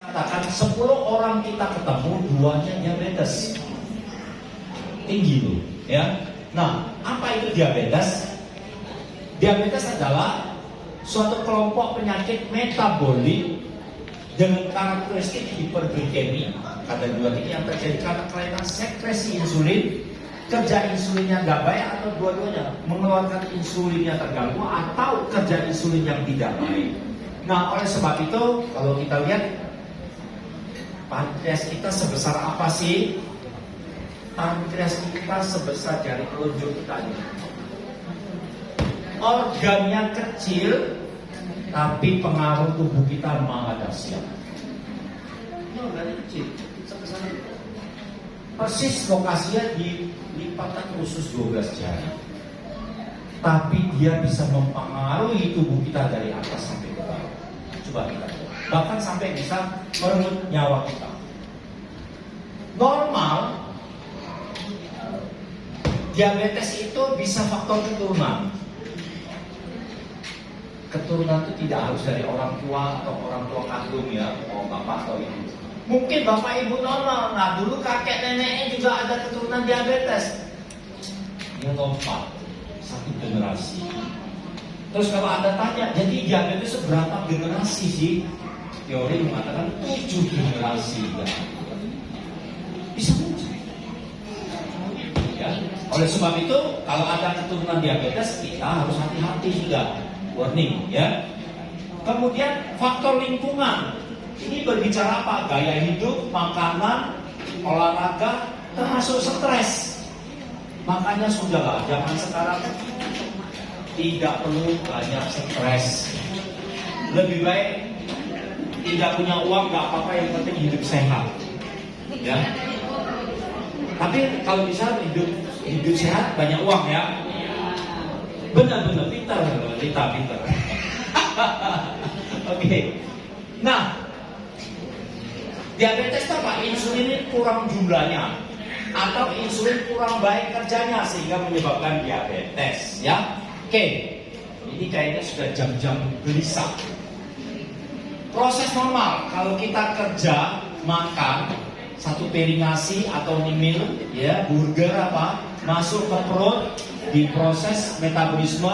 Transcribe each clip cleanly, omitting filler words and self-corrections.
Katakan 10 orang kita ketemu, 2-nya diabetes. Tinggi loh, ya. Nah, apa itu diabetes? Diabetes adalah suatu kelompok penyakit metabolik dengan karakteristik hiperglikemi. Kadar gula tinggi yang terjadi karena kelainan sekresi insulin, kerja insulinnya nggak baik atau dua-duanya, mengeluarkan insulinnya terganggu atau kerja insulin yang tidak baik. Nah, oleh sebab itu kalau kita lihat pankreas kita sebesar apa sih? Pankreas kita sebesar jari telunjuk kita ini. Organnya kecil, tapi pengaruh tubuh kita maha dahsyat. Ini organnya kecil, sebesar itu. Persis lokasinya di lipatan usus 12 jari. Tapi dia bisa mempengaruhi tubuh kita dari atas sampai ke bawah. Coba kita lihat. Bahkan sampai bisa merenggut nyawa kita. Normal, diabetes itu bisa faktor keturunan. Keturunan itu tidak harus dari orang tua atau orang tua kandung ya, oh bapak atau ibu. Mungkin bapak ibu normal, nah dulu kakek neneknya juga ada keturunan diabetes. Dia lompat satu generasi. Terus kalau Anda tanya, jadi diabetes berapa generasi sih? Teori mengatakan 7 generasi. Bisa muncul. Ya. Oleh sebab itu, kalau ada keturunan diabetes, kita harus hati-hati sudah. Warning, ya. Kemudian faktor lingkungan. Ini berbicara apa? Gaya hidup, makanan, olahraga, termasuk stres. Makanya sudahlah, zaman sekarang tidak perlu banyak stres. Lebih baik tidak punya uang, nggak apa-apa, yang penting hidup sehat. Ya. Tapi kalau bisa hidup sehat, banyak uang ya. Benar-benar pintar, pintar. Oke. Nah, diabetes itu apa? Insulin kurang jumlahnya atau insulin kurang baik kerjanya sehingga menyebabkan diabetes, ya. Oke. Ini kayaknya sudah jam-jam gelisah. Proses normal kalau kita kerja makan satu piring nasi atau nyemil, ya, burger apa, masuk ke perut, diproses metabolisme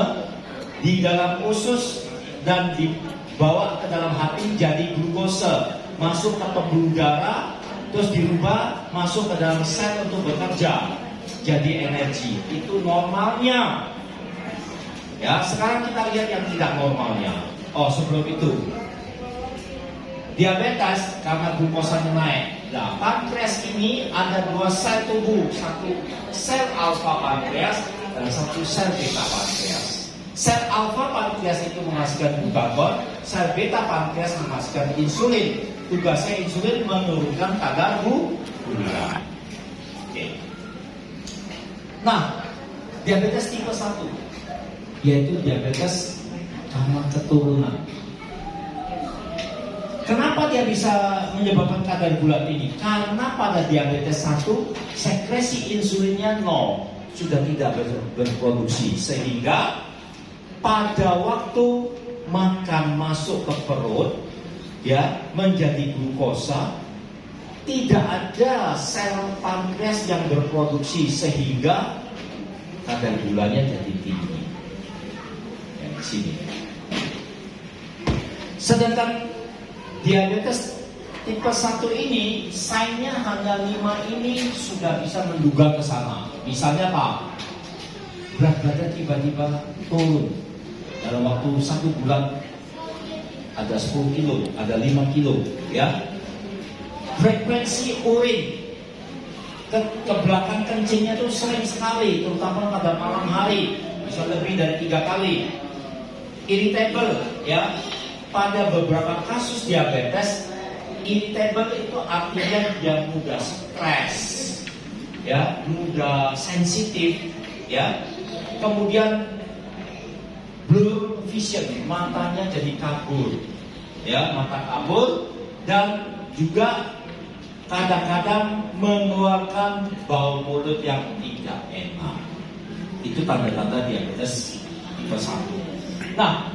di dalam usus dan dibawa ke dalam hati jadi glukose, masuk ke pembuluh darah, terus dirubah masuk ke dalam sel untuk bekerja jadi energi. Itu normalnya. Ya, sekarang kita lihat yang tidak normalnya. Oh, sebelum itu diabetes karena glukosanya naik. Nah, pankreas ini ada 2 sel tubuh, satu sel alfa pankreas dan satu sel beta pankreas. Sel alfa pankreas itu menghasilkan glukagon, sel beta pankreas menghasilkan insulin. Tugasnya insulin menurunkan kadar gula. Oke. Nah, diabetes tipe 1 yaitu diabetes karena keturunan. Kenapa dia bisa menyebabkan kadar gula tinggi? Karena pada diabetes 1 sekresi insulinnya 0, sudah tidak berproduksi, sehingga pada waktu makan masuk ke perut, ya, menjadi glukosa, tidak ada sel pankreas yang berproduksi sehingga kadar gulanya jadi tinggi. Yang di sini. Sedangkan diabetes tipe 1 ini, sign-nya hanya 5 ini sudah bisa menduga ke sana. Misalnya apa? Berat badan tiba-tiba turun. Dalam waktu 1 bulan ada 10 kilo, ada 5 kilo, ya. Frekuensi urin ke belakang kencingnya itu sering sekali, terutama pada malam hari, bisa lebih dari 3 kali. Irritable, ya. Pada beberapa kasus diabetes, irritable itu artinya dia mudah stres, ya, mudah sensitif, ya. Kemudian blur vision, matanya jadi kabur, ya, mata kabur, dan juga kadang-kadang mengeluarkan bau mulut yang tidak enak. Itu tanda-tanda diabetes tipe 1. Nah,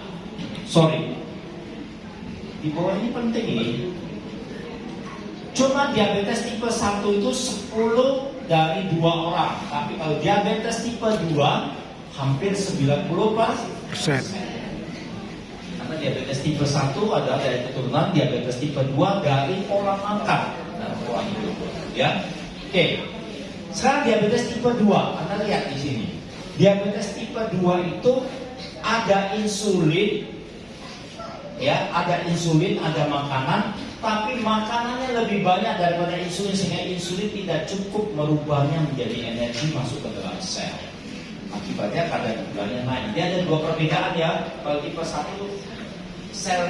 sorry, di bawah ini penting ini. Cuma diabetes tipe 1 itu 10 dari 2 orang. Tapi kalau diabetes tipe 2 hampir 90%. Karena diabetes tipe 1 adalah dari keturunan, diabetes tipe 2 dari pola makan dan pola hidup. Ya. Oke. Sekarang diabetes tipe 2, Anda lihat di sini. Diabetes tipe 2 itu ada insulin, ya, ada insulin, ada makanan, tapi makanannya lebih banyak daripada insulin sehingga insulin tidak cukup merubahnya menjadi energi masuk ke dalam sel. Akibatnya kadar gulanya naik. Jadi ada 2 perbedaan ya. Kalau tipe 1 sel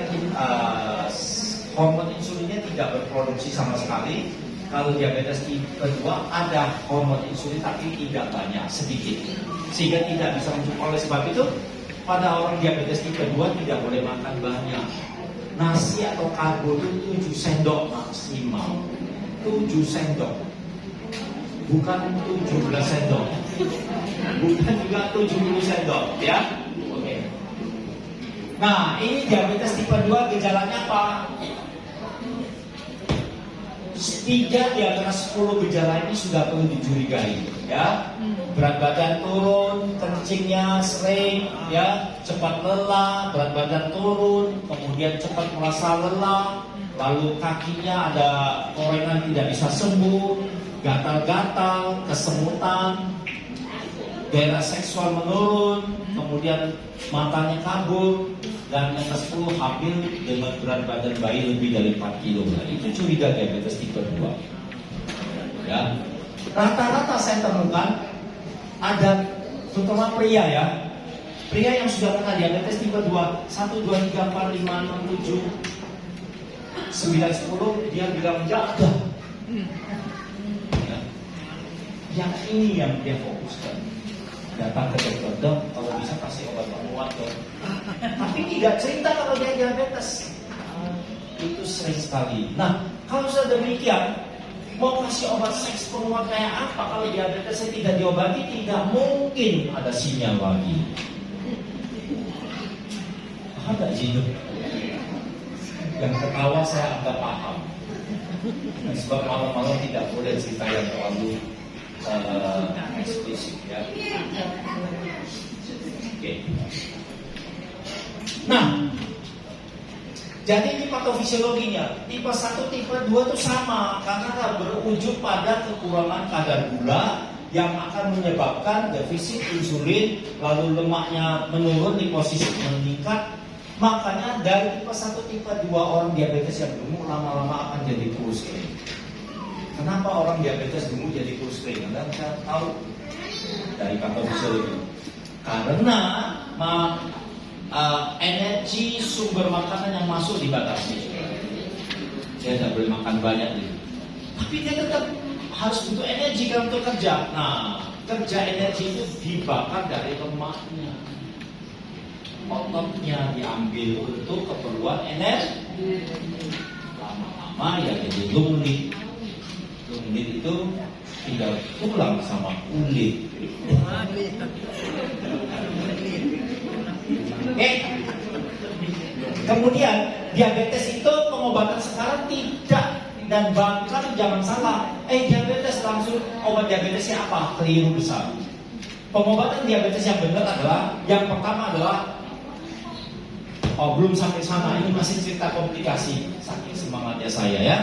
hormon insulinnya tidak berproduksi sama sekali. Kalau diabetes tipe 2 ada hormon insulin tapi tidak banyak, sedikit. Sehingga tidak bisa mencukupi. Oleh sebab itu, pada orang diabetes tipe 2 tidak boleh makan banyak. Nasi atau karbo itu 7 sendok maksimal. 7 sendok. Bukan 17 sendok. Bukan juga 70 sendok, ya. Oke. Nah, ini diabetes tipe 2 gejalanya apa? 3 di antara 10 gejala ini sudah perlu dicurigai, ya. Berat badan turun, kencingnya sering, ya, cepat lelah, berat badan turun, kemudian cepat merasa lelah, lalu kakinya ada korengan tidak bisa sembuh, gatal-gatal, kesemutan, gairah seksual menurun, kemudian matanya kabur, dan yang ke-10 hamil dengan berat badan bayi lebih dari 4 kilo. Nah, itu curiga diabetes tipe 2. Ya. Rata-rata saya temukan ada, terutama pria ya, pria yang sudah kena diabetes tipe 2, 1, 2, 3, 4, 5, 6, 7, 9, 10, dia bilang ya ada. Ya. Yang ini yang dia fokuskan. Datang ke dokter, dok, kalau bisa kasih obat penguat dong. Tapi tidak cerita kalau dia diabetes. Itu sering sekali. Nah, kalau sudah demikian, mau kasih obat seks penguat kayak apa kalau diabetesnya tidak diobati? Tidak mungkin ada sinyal lagi. Ada jinak. Yang ketawa saya agak paham. Sebab malam-malam tidak boleh cerita yang terlalu eksplisit, ya. Oke. Nah, jadi ini patofisiologinya. Tipe 1, tipe 2 itu sama karena berujung pada kekurangan kadar gula yang akan menyebabkan defisit insulin, lalu lemaknya menurun, liposit meningkat. Makanya dari tipe 1, tipe 2 orang diabetes yang gemuk lama-lama akan jadi kurus kering. Kenapa orang diabetes gemuk jadi kurus kering? Anda bisa tahu dari patofisiologi. Karena energi sumber makanan yang masuk dibatasi. Dia tidak boleh makan banyak gitu. Tapi dia tetap harus butuh energi kan untuk kerja. Nah, kerja energi itu dibakar dari lemaknya. Ototnya diambil untuk keperluan energi. Lama-lama ya jadi lumit. Lumit itu tinggal tulang sama kulit. Kemudian diabetes itu pengobatan sekarang tidak, dan bahkan jangan salah, diabetes langsung obat diabetesnya apa? Keliru besar. Pengobatan diabetes yang benar adalah, yang pertama adalah, belum sampai sana, ini masih cerita komplikasi, saking semangatnya saya ya.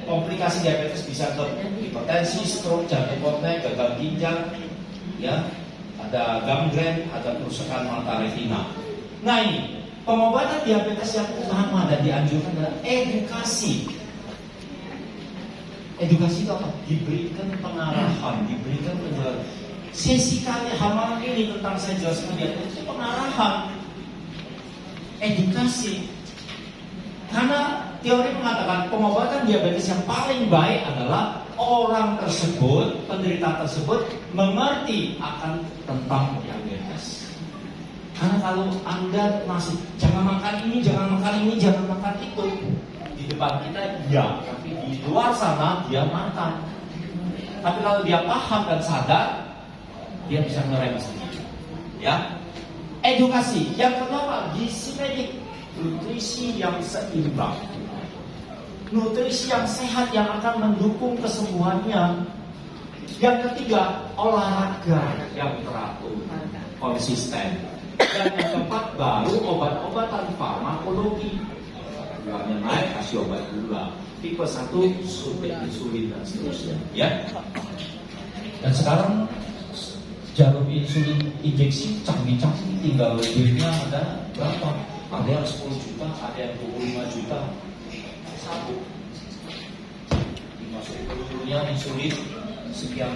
Komplikasi diabetes bisa ke hipertensi, stroke, jantung koroner, gagal ginjal, ya, ada gangren, ada kerusakan mata retina. Nah ini pengobatan diabetes yang utama dan dianjurkan adalah edukasi. Edukasi itu apa? Diberikan pengarahan, diberikan penjelasan. Sesi kali halaman ini tentang saya jelaskan diabetes itu pengarahan, edukasi. Karena teori mengatakan pengobatan diabetes yang paling baik adalah orang tersebut, penderita tersebut mengerti akan tentang diabetes. Karena kalau Anda masih jangan makan ini, jangan makan ini, jangan makan itu, di depan kita ya, tapi di luar sana dia makan. Tapi kalau dia paham dan sadar, dia bisa ngerem sendiri. Ya, edukasi. Yang kedua, gizi medik, nutrisi yang seimbang. nutrisi yang sehat yang akan mendukung kesembuhannya. Yang ketiga, olahraga yang teratur, konsisten. Dan yang keempat, baru obat-obatan farmakologi. Gulanya naik, kasih obat gula. Tipe 1, suntik insulin dan seterusnya. Ya. Dan sekarang jarum insulin injeksi canggih-canggih, tinggal duitnya ada berapa? Ada yang 10 juta, ada yang 25 juta. Satu. Dimasukin ke dulunya insulin sekian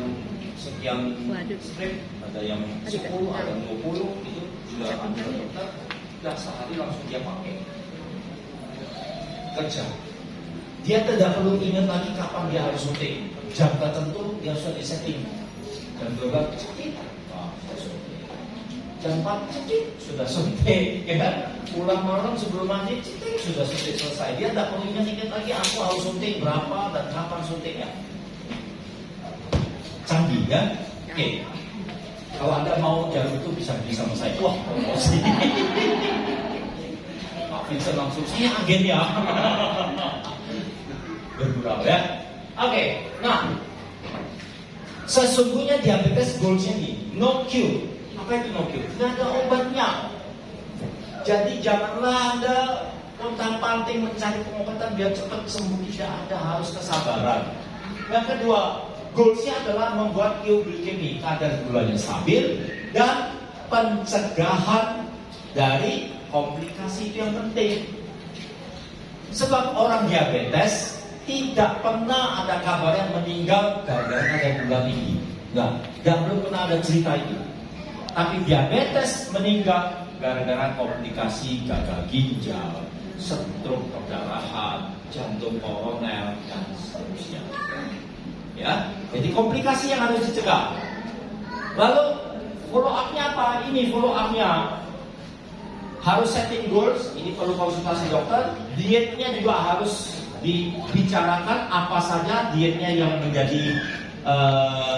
strip, ada yang 10, ada yang 20, itu juga ada dokter, dan sehari langsung dia pakai kerja. Dia tidak perlu ingat lagi kapan dia harus suntik, jam tertentu dia sudah disetting. Jam 12 cetit, jam 4 cetit sudah suntik, ya kan? Pulang malam sebelum mandi cetit sudah suntik selesai. Dia tidak perlu ingat lagi aku harus suntik berapa dan kapan suntiknya. Canggih kan? Oke. Kalau Anda mau jarum itu bisa beli sama saya. Wah, promosi. Pak Vincent langsung, saya agen ya. Bergurau ya. Oke. Nah, sesungguhnya diabetes goalsnya ini no cure. Apa itu no cure? Tidak ada obatnya. Jadi janganlah Anda pontang-panting mencari pengobatan biar cepat sembuh. Tidak ada, harus kesabaran. Yang kedua, goalsnya adalah membuat euglikemi, kadar gulanya stabil, dan pencegahan dari komplikasi itu yang penting. Sebab orang diabetes tidak pernah ada kabar yang meninggal gara-gara kadar gula tinggi. Enggak, belum pernah ada cerita itu. Tapi diabetes meninggal gara-gara komplikasi gagal ginjal, stroke perdarahan, jantung koroner, dan seterusnya. Ya, jadi komplikasi yang harus dicegah. Lalu follow up-nya apa? Ini follow up-nya harus setting goals. Ini perlu konsultasi dokter. Dietnya juga harus dibicarakan apa saja dietnya yang menjadi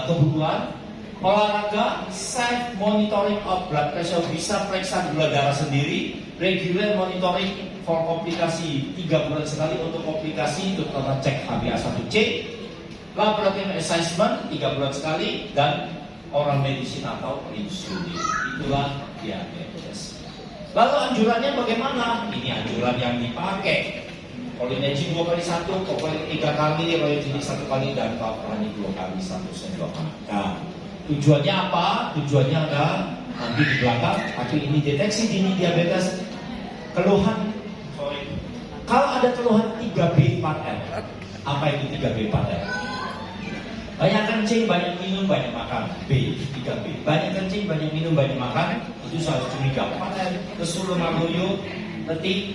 kebutuhan. Olahraga, safe monitoring of blood pressure, bisa periksa gula darah sendiri. Regular monitoring for komplikasi 3 bulan sekali untuk komplikasi, terutama cek HbA1c. Laboratorium assessment 3 bulan sekali, dan oral medicine atau insulin. Itulah diabetes. Lalu anjurannya bagaimana? Ini anjuran yang dipakai. Cholinergic 2 kali 1, Covalent 3 kali, Royalty 1 kali, dan Valproate 2 kali 1 sendok makan. Tujuannya apa? Tujuannya ada nanti di belakang. Tapi ini deteksi dini diabetes. Keluhan. Kalau ada keluhan 3B4M. Apa itu 3B4M? Banyak kencing, banyak minum, banyak makan. B, 3B. Banyak kencing, banyak minum, banyak makan. Itu harus curiga. Kesul magoyo, letih.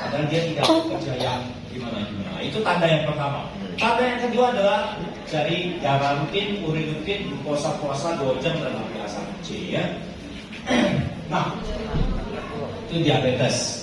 Padahal dia tidak bekerja yang gimana. Itu tanda yang pertama. Tanda yang kedua adalah dari darah rutin, urin rutin, glukosa puasa 2 jam dan HbA1c ya. Nah, itu diabetes.